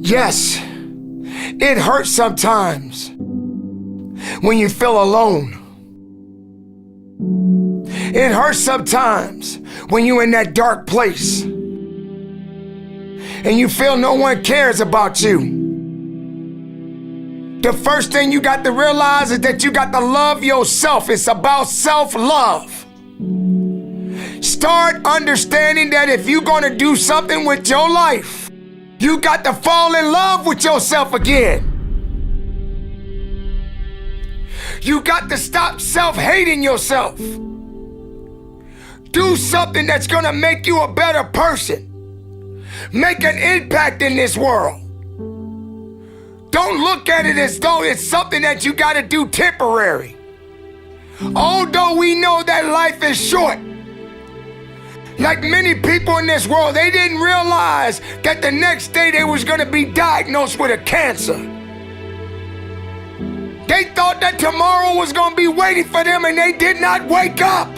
Yes, it hurts sometimes when you feel alone. It hurts sometimes when you're in that dark place and you feel no one cares about you. The first thing you got to realize is that you got to love yourself. It's about self-love. Start understanding that if you're going to do something with your life, you got to fall in love with yourself again. You got to stop self-hating yourself. Do something that's going to make you a better person. Make an impact in this world. Don't look at it as though it's something that you got to do temporary. Although we know that life is short, like many people in this world, they didn't realize that the next day they was going to be diagnosed with a cancer. They thought that tomorrow was going to be waiting for them, and they did not wake up.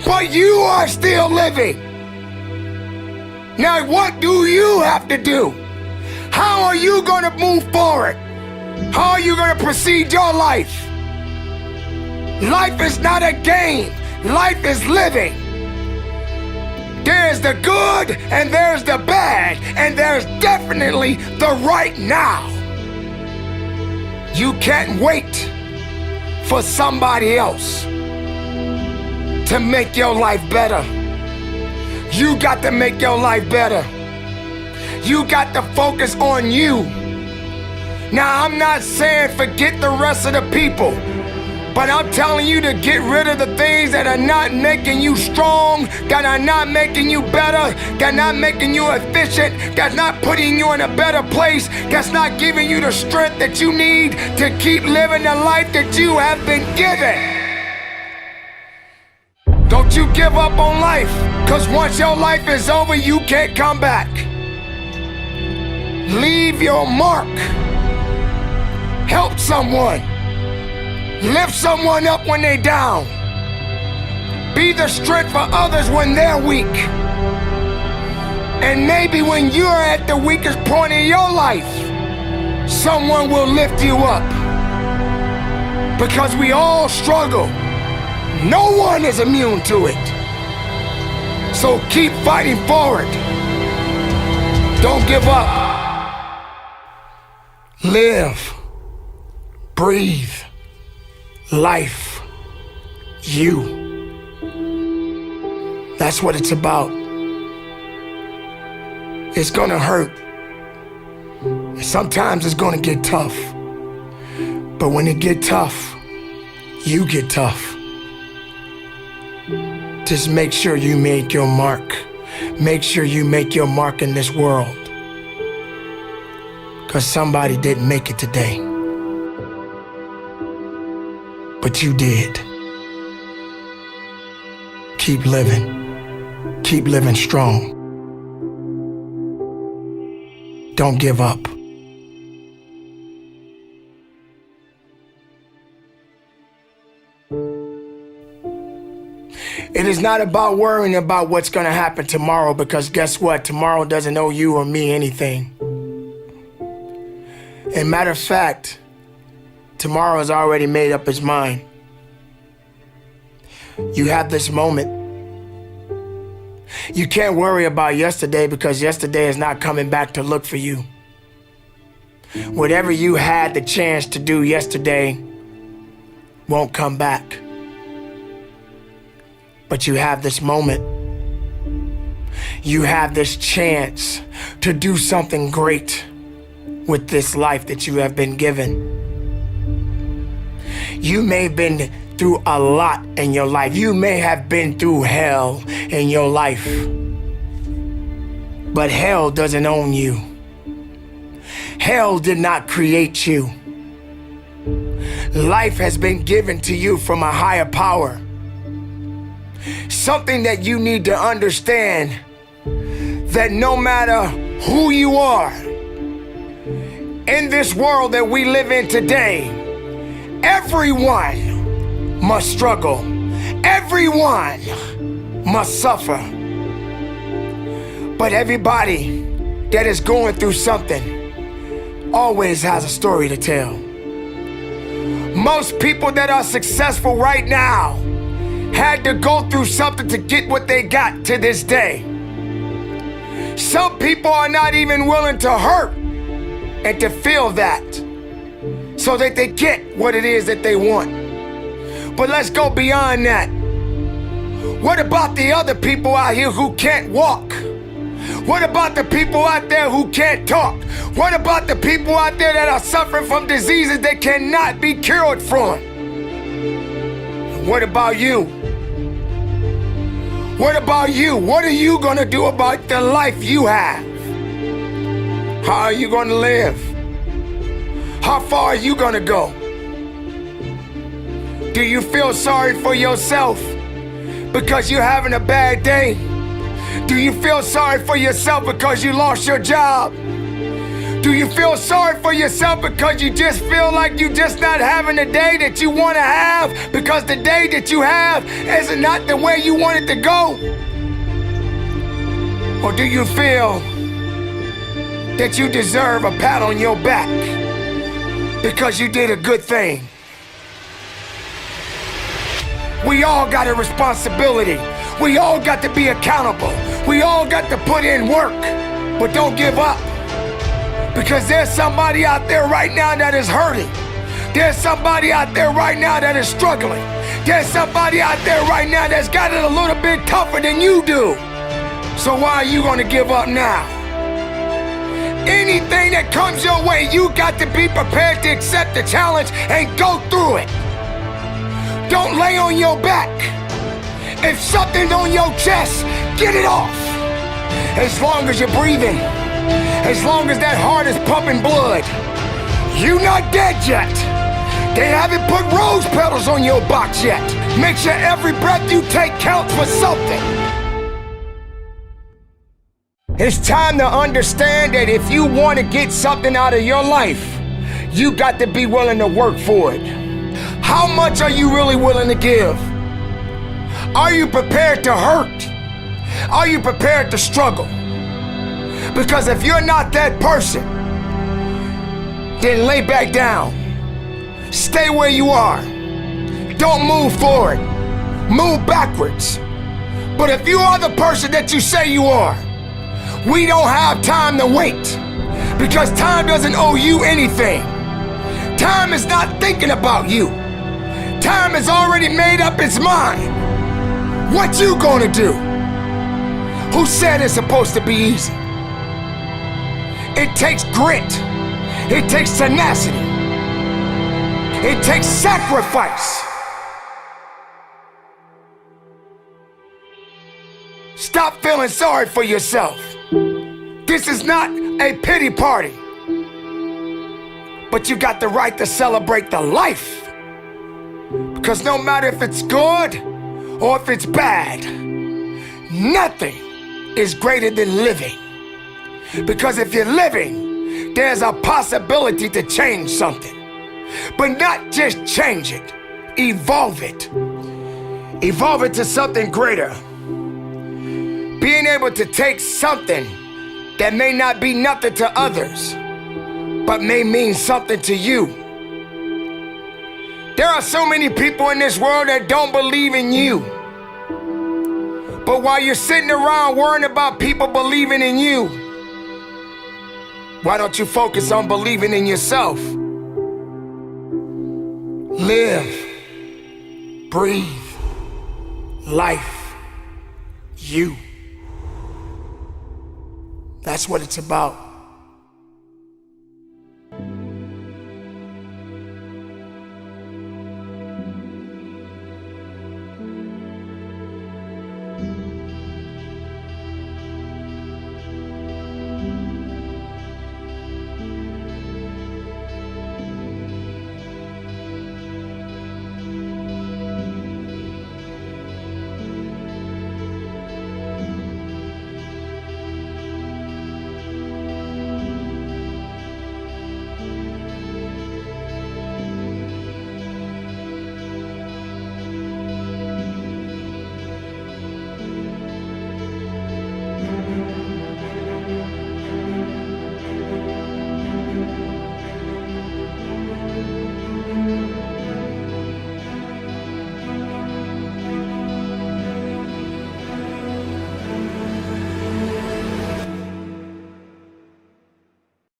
But you are still living. Now, what do you have to do? How are you going to move forward? How are you going to proceed your life? Life is not a game. Life is living. There's the good and there's the bad, and there's definitely the right now. You can't wait for somebody else to make your life better. You got to make your life better. You got to focus on you. Now, I'm not saying forget the rest of the people, but I'm telling you to get rid of the things that are not making you strong, that are not making you better, that are not making you efficient, that's not putting you in a better place, that's not giving you the strength that you need to keep living the life that you have been given. Don't you give up on life, because once your life is over, you can't come back. Leave your mark. Help someone. Lift someone up when they're down. Be the strength for others when they're weak. And maybe when you're at the weakest point in your life, someone will lift you up. Because we all struggle. No one is immune to it. So keep fighting forward. Don't give up. Live. Breathe. Life. You. That's what it's about. It's gonna hurt. Sometimes it's gonna get tough. But when it get tough, you get tough. Just make sure you make your mark. Make sure you make your mark in this world. Because somebody didn't make it today. But you did. Keep living. Keep living strong. Don't give up. It is not about worrying about what's going to happen tomorrow, because guess what? Tomorrow doesn't owe you or me anything. And matter of fact, tomorrow has already made up its mind. You have this moment. You can't worry about yesterday, because yesterday is not coming back to look for you. Whatever you had the chance to do yesterday won't come back. But you have this moment. You have this chance to do something great with this life that you have been given. You may have been through a lot in your life. You may have been through hell in your life. But hell doesn't own you. Hell did not create you. Life has been given to you from a higher power. Something that you need to understand, that no matter who you are, in this world that we live in today, everyone must struggle. Everyone must suffer. But everybody that is going through something always has a story to tell. Most people that are successful right now had to go through something to get what they got to this day. Some people are not even willing to hurt and to feel that so that they get what it is that they want. But let's go beyond that. What about the other people out here who can't walk? What about the people out there who can't talk? What about the people out there that are suffering from diseases that cannot be cured from? What about you? What about you? What are you gonna do about the life you have? How are you gonna live? How far are you gonna go? Do you feel sorry for yourself because you're having a bad day? Do you feel sorry for yourself because you lost your job? Do you feel sorry for yourself because you just feel like you're just not having the day that you want to have because the day that you have is not the way you want it to go? Or do you feel that you deserve a pat on your back because you did a good thing? We all got a responsibility. We all got to be accountable. We all got to put in work, but don't give up. Because there's somebody out there right now that is hurting. There's somebody out there right now that is struggling. There's somebody out there right now that's got it a little bit tougher than you do. So why are you gonna give up now? Anything that comes your way, you got to be prepared to accept the challenge and go through it. Don't lay on your back. If something's on your chest, get it off. As long as you're breathing, as long as that heart is pumping blood, you're not dead yet. They haven't put rose petals on your box yet. Make sure every breath you take counts for something. It's time to understand that if you want to get something out of your life, you got to be willing to work for it. How much are you really willing to give? Are you prepared to hurt? Are you prepared to struggle? Because if you're not that person, then lay back down. Stay where you are. Don't move forward. Move backwards. But if you are the person that you say you are, we don't have time to wait. Because time doesn't owe you anything. Time is not thinking about you. Time has already made up its mind. What you gonna do? Who said it's supposed to be easy? It takes grit. It takes tenacity. It takes sacrifice. Stop feeling sorry for yourself. This is not a pity party. But you got the right to celebrate the life. Because no matter if it's good or if it's bad, nothing is greater than living. Because if you're living, there's a possibility to change something. But not just change it, evolve it. Evolve it to something greater. Being able to take something that may not be nothing to others, but may mean something to you. There are so many people in this world that don't believe in you. But while you're sitting around worrying about people believing in you, why don't you focus on believing in yourself? Live, breathe, life, you. That's what it's about.